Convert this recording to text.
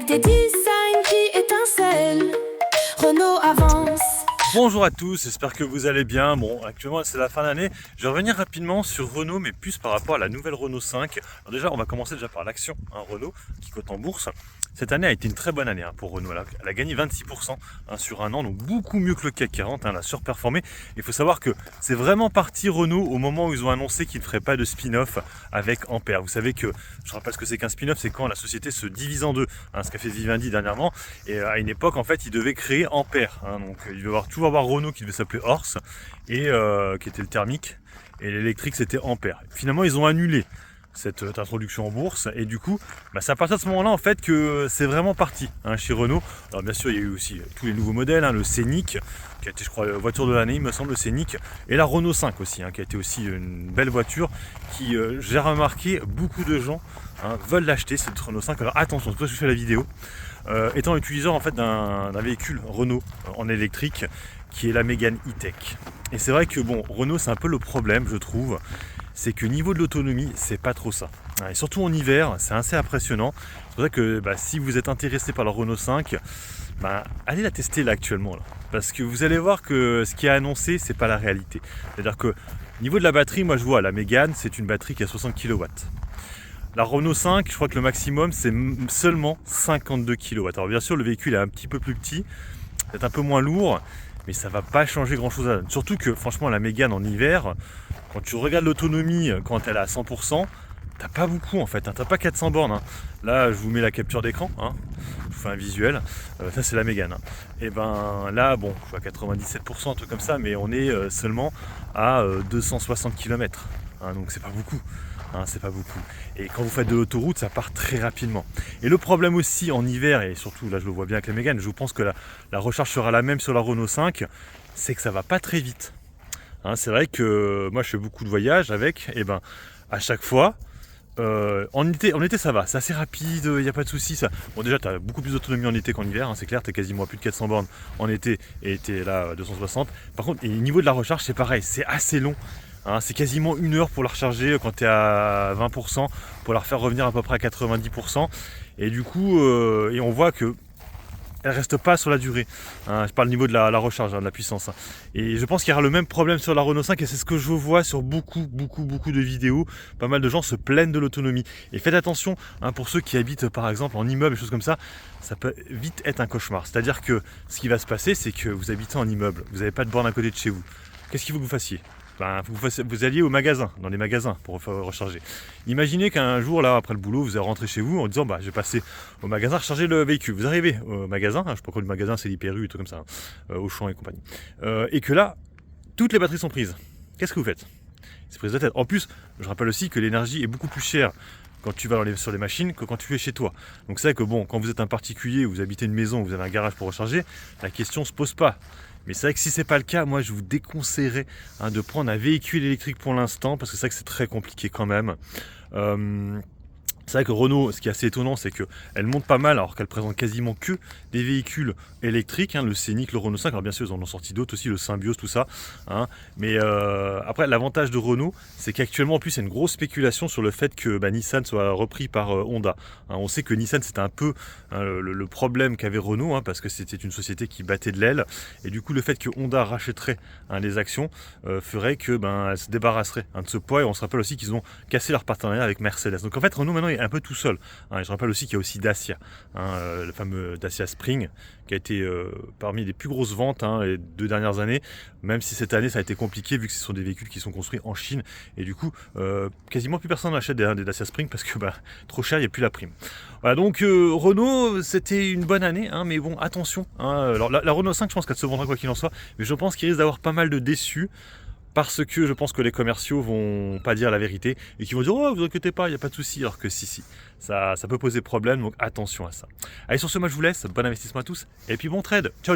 Avec des designs qui étincellent, Renault avance. Bonjour à tous, j'espère que vous allez bien. Bon, actuellement c'est la fin d'année. Je vais revenir rapidement sur Renault, mais plus par rapport à la nouvelle Renault 5. Alors déjà, on va commencer déjà par l'action Renault qui cote en bourse. Cette année a été une très bonne année pour Renault. Elle a gagné 26% sur un an, donc beaucoup mieux que le CAC 40. Elle a surperformé. Il faut savoir que c'est vraiment parti Renault au moment où ils ont annoncé qu'ils ne feraient pas de spin-off avec Ampère. Vous savez que, je rappelle ce que c'est qu'un spin-off, c'est quand la société se divise en deux. Ce qu'a fait Vivendi dernièrement. Et à une époque, en fait, ils devaient créer Ampère. Donc il devait toujours avoir Renault qui devait s'appeler Horse, et qui était le thermique. Et l'électrique, c'était Ampère. Finalement, ils ont annulé cette introduction en bourse, et du coup c'est à partir de ce moment là en fait que c'est vraiment parti chez Renault. Alors bien sûr il y a eu aussi tous les nouveaux modèles, le Scénic qui a été, je crois, voiture de l'année il me semble, le Scénic, et la Renault 5 aussi qui a été aussi une belle voiture qui, j'ai remarqué, beaucoup de gens veulent l'acheter, cette Renault 5. Alors attention, c'est pour ça que je fais la vidéo, étant utilisateur en fait d'un véhicule Renault en électrique qui est la Mégane E-Tech. Et c'est vrai que Renault, c'est un peu le problème, je trouve, c'est que niveau de l'autonomie, c'est pas trop ça. Et surtout en hiver, c'est assez impressionnant. C'est pour ça que si vous êtes intéressé par la Renault 5, allez la tester là actuellement. Parce que vous allez voir que ce qui est annoncé, c'est pas la réalité. C'est-à-dire que niveau de la batterie, moi je vois la Mégane, c'est une batterie qui a 60 kW. La Renault 5, je crois que le maximum, c'est seulement 52 kW. Alors bien sûr, le véhicule est un petit peu plus petit, peut-être un peu moins lourd, mais ça va pas changer grand chose à la donne. Surtout que franchement la Mégane en hiver, quand tu regardes l'autonomie quand elle est à 100%, t'as pas beaucoup en fait, t'as pas 400 bornes. Là je vous mets la capture d'écran, je vous fais un visuel, ça c'est la Mégane. Et là je vois 97%, un truc comme ça, mais on est seulement à 260 km, donc c'est pas beaucoup. C'est pas beaucoup. Et quand vous faites de l'autoroute, ça part très rapidement. Et le problème aussi en hiver, et surtout là je le vois bien avec la Mégane, je pense que la recharge sera la même sur la Renault 5, c'est que ça va pas très vite. C'est vrai que moi je fais beaucoup de voyages avec, et à chaque fois, en été ça va, c'est assez rapide, il n'y a pas de souci. Bon déjà tu as beaucoup plus d'autonomie en été qu'en hiver, c'est clair, tu es quasiment à plus de 400 bornes en été et tu es là à 260. Par contre, au niveau de la recharge c'est pareil, c'est assez long. C'est quasiment 1 heure pour la recharger quand tu es à 20%, pour la refaire revenir à peu près à 90%. Et du coup, et on voit que elle reste pas sur la durée. Je parle au niveau de la recharge, de la puissance. Et je pense qu'il y aura le même problème sur la Renault 5, et c'est ce que je vois sur beaucoup de vidéos. Pas mal de gens se plaignent de l'autonomie. Et faites attention, pour ceux qui habitent par exemple en immeuble, des choses comme ça, ça peut vite être un cauchemar. C'est-à-dire que ce qui va se passer, c'est que vous habitez en immeuble, vous n'avez pas de borne à côté de chez vous. Qu'est-ce qu'il faut que vous fassiez ? Vous alliez au magasin, dans les magasins pour recharger. Imaginez qu'un jour, là, après le boulot, vous allez rentrer chez vous en disant je vais passer au magasin recharger le véhicule. Vous arrivez au magasin, je ne sais pas quoi, le magasin c'est l'Hyper U et tout comme ça, Auchan et compagnie. Et que là, toutes les batteries sont prises. Qu'est-ce que vous faites ? C'est prise de tête. En plus, je rappelle aussi que l'énergie est beaucoup plus chère quand tu vas sur les machines que quand tu es chez toi. Donc c'est vrai que quand vous êtes un particulier, vous habitez une maison, vous avez un garage pour recharger, la question ne se pose pas. Mais c'est vrai que si c'est pas le cas, moi je vous déconseillerais de prendre un véhicule électrique pour l'instant, parce que c'est vrai que c'est très compliqué quand même. C'est vrai que Renault, ce qui est assez étonnant, c'est qu'elle monte pas mal alors qu'elle présente quasiment que des véhicules électriques, le Scénic, le Renault 5. Alors bien sûr, ils en ont sorti d'autres aussi, le Symbiose, tout ça. Mais après, l'avantage de Renault, c'est qu'actuellement, en plus, il y a une grosse spéculation sur le fait que Nissan soit repris par Honda. On sait que Nissan, c'était un peu le problème qu'avait Renault, parce que c'était une société qui battait de l'aile. Et du coup, le fait que Honda rachèterait les actions ferait que elle se débarrasserait de ce poids. Et on se rappelle aussi qu'ils ont cassé leur partenariat avec Mercedes. Donc en fait, Renault maintenant est un peu tout seul. Je rappelle aussi qu'il y a aussi Dacia, le fameux Dacia Spring, qui a été parmi les plus grosses ventes les 2 dernières années, même si cette année ça a été compliqué vu que ce sont des véhicules qui sont construits en Chine, et du coup quasiment plus personne n'achète des Dacia Spring parce que trop cher, il n'y a plus la prime. Voilà, donc Renault, c'était une bonne année, mais attention, alors la Renault 5, je pense qu'elle se vendra quoi qu'il en soit, mais je pense qu'il risque d'avoir pas mal de déçus, parce que je pense que les commerciaux vont pas dire la vérité et qui vont dire vous inquiétez pas, il n'y a pas de souci, alors que si, ça peut poser problème, donc attention à ça. Allez, sur ce, moi je vous laisse, bon investissement à tous et puis bon trade, ciao.